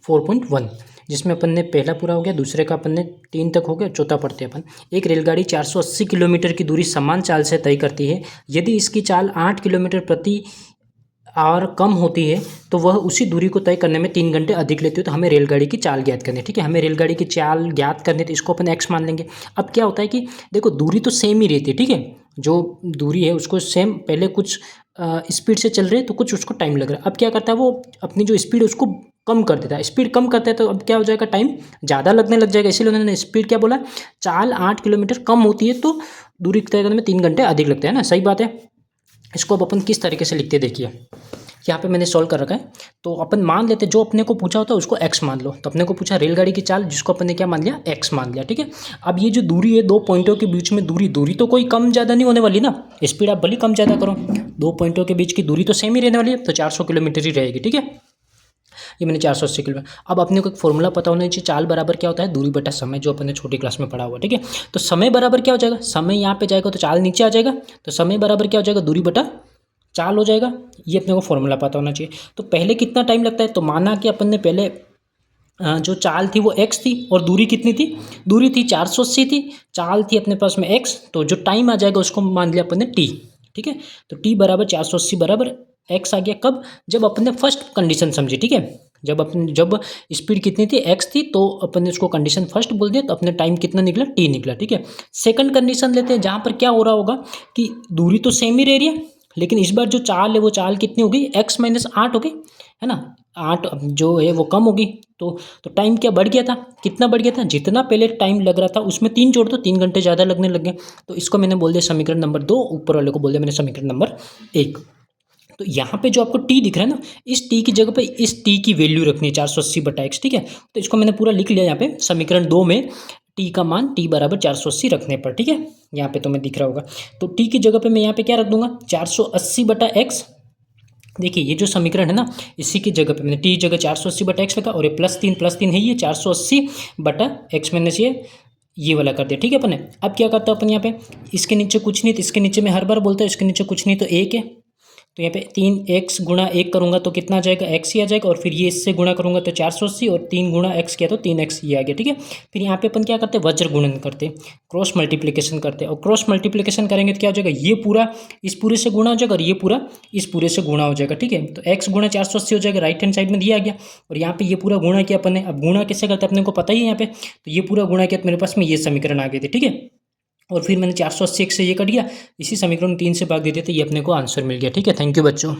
4.1, जिसमें अपन ने पहला पूरा हो गया, दूसरे का अपन ने 3 तक हो गया, चौथा पढ़ते हैं अपन। एक रेलगाड़ी 480 किलोमीटर की दूरी समान चाल से तय करती है। यदि इसकी चाल 8 किलोमीटर प्रति आवर कम होती है तो वह उसी दूरी को तय करने में 3 घंटे अधिक लेती है। तो हमें रेलगाड़ी की चाल ज्ञात करनी है, ठीक है। हमें रेलगाड़ी की चाल ज्ञात करनी है तो इसको अपन एक्स मान लेंगे। अब क्या होता है कि देखो दूरी तो सेम ही रहती है, ठीक है। जो दूरी है उसको सेम, पहले कुछ स्पीड से चल रहे हैं तो कुछ उसको टाइम लग रहा है। अब क्या करता है वो, अपनी जो स्पीड है उसको कम कर देता है। स्पीड कम करता है तो अब क्या हो जाएगा, टाइम ज़्यादा लगने लग जाएगा। इसीलिए उन्होंने स्पीड क्या बोला, चाल 8 किलोमीटर कम होती है तो दूरी तय करने में 3 घंटे अधिक लगते हैं ना, सही बात है। इसको अब अपन किस तरीके से लिखते हैं, देखिए यहाँ पे मैंने सॉल्व कर रखा है। तो अपन मान लेते जो अपने को पूछा होता है उसको x मान लो। तो अपने को पूछा रेलगाड़ी की चाल, जिसको अपन ने क्या मान लिया, x मान लिया, ठीक है। अब ये जो दूरी है, दो पॉइंटों के बीच में दूरी तो कोई कम ज़्यादा नहीं होने वाली ना। स्पीड आप भले कम ज़्यादा करो, दो पॉइंटों के बीच की दूरी तो सेम ही रहने वाली है, तो 400 किलोमीटर ही रहेगी, ठीक है। ये मैंने 480 किलोमीटर। अब अपने को एक फॉर्मूला पता होना चाहिए, चाल बराबर क्या होता है, दूरी बटा समय, जो अपन ने छोटी क्लास में पढ़ा हुआ, ठीक है। तो समय बराबर क्या हो जाएगा, समय यहाँ पे जाएगा तो चाल नीचे आ जाएगा, तो समय बराबर क्या हो जाएगा, दूरी बटा चाल हो जाएगा। ये अपने को फॉर्मूला पता होना चाहिए। तो पहले कितना टाइम लगता है, तो माना कि अपन ने पहले जो चाल थी वो x थी और दूरी कितनी थी, दूरी थी 480 थी, चाल थी अपने पास में x, तो जो टाइम आ जाएगा उसको मान लिया अपन ने t, ठीक है। तो t बराबर 480 बराबर x आ गया। कब, जब अपन ने फर्स्ट कंडीशन समझी, ठीक है। जब स्पीड कितनी थी, x थी, तो अपन ने उसको कंडीशन फर्स्ट बोल दिया, तो अपने टाइम कितना निकला, t निकला, ठीक है। सेकंड कंडीशन लेते हैं, जहाँ पर क्या हो रहा होगा कि दूरी तो सेम ही रह रही है, लेकिन इस बार जो चाल है वो चाल कितनी हो गई, x माइनस 8 हो गई, है ना। 8 जो है वो कम होगी, तो टाइम क्या बढ़ गया था, कितना बढ़ गया था, जितना पहले टाइम लग रहा था उसमें 3 जोड़ दो, 3 घंटे ज़्यादा लगने लग गए। तो इसको मैंने बोल दिया समीकरण नंबर 2, ऊपर वाले को बोल दिया मैंने समीकरण नंबर 1। तो यहाँ पे जो आपको टी दिख रहा है ना, इस टी की जगह पे इस टी की वैल्यू रखनी है 480/x, ठीक है। तो इसको मैंने पूरा लिख लिया यहाँ पे समीकरण 2 में, टी का मान टी बराबर 480 रखने पर, ठीक है। यहाँ पे तुम्हें दिख रहा होगा। तो टी की जगह पे मैं यहाँ पे क्या रख दूंगा, 480/x। देखिए ये जो समीकरण है ना, इसी की जगह पे मैंने टी जगह 480/x लगा, और ये +3 है, ये 480/x मैंने ये वाला कर दिया, ठीक है अपन ने। अब क्या करता है अपन यहाँ पे, इसके नीचे कुछ नहीं, तो इसके नीचे मैं हर बार बोलता हूँ इसके नीचे कुछ नहीं तो 1 है, तो यहाँ पे 3x गुणा 1 करूँगा तो कितना आ जाएगा, x ही आ जाएगा। और फिर ये इससे गुणा करूँगा तो 480, और 3 गुणा x किया तो 3x ये आ गया, ठीक है। फिर यहाँ पे अपन क्या करते हैं, वज्र गुणन करते हैं, क्रॉस मल्टीप्लिकेशन करते हैं। और क्रॉस मल्टीप्लिकेशन करेंगे तो क्या हो जाएगा, ये पूरा इस पूरे से गुणा हो जाएगा और ये पूरा इस पूरे से गुणा हो जाएगा, ठीक है। तो x गुणा 480 हो जाएगा, राइट हैंड साइड में दिया गया। और यहाँ पे ये पूरा गुणा किया अपन ने। अब गुणा कैसे करते हैं अपने को पता ही है यहाँ पे, तो ये पूरा गुणा किया तो मेरे पास में ये समीकरण आ गए थे, ठीक है। और फिर मैंने 480 से ये कट गया, इसी समीकरण 3 से भाग दे दिया, तो ये अपने को आंसर मिल गया, ठीक है। थैंक यू बच्चों।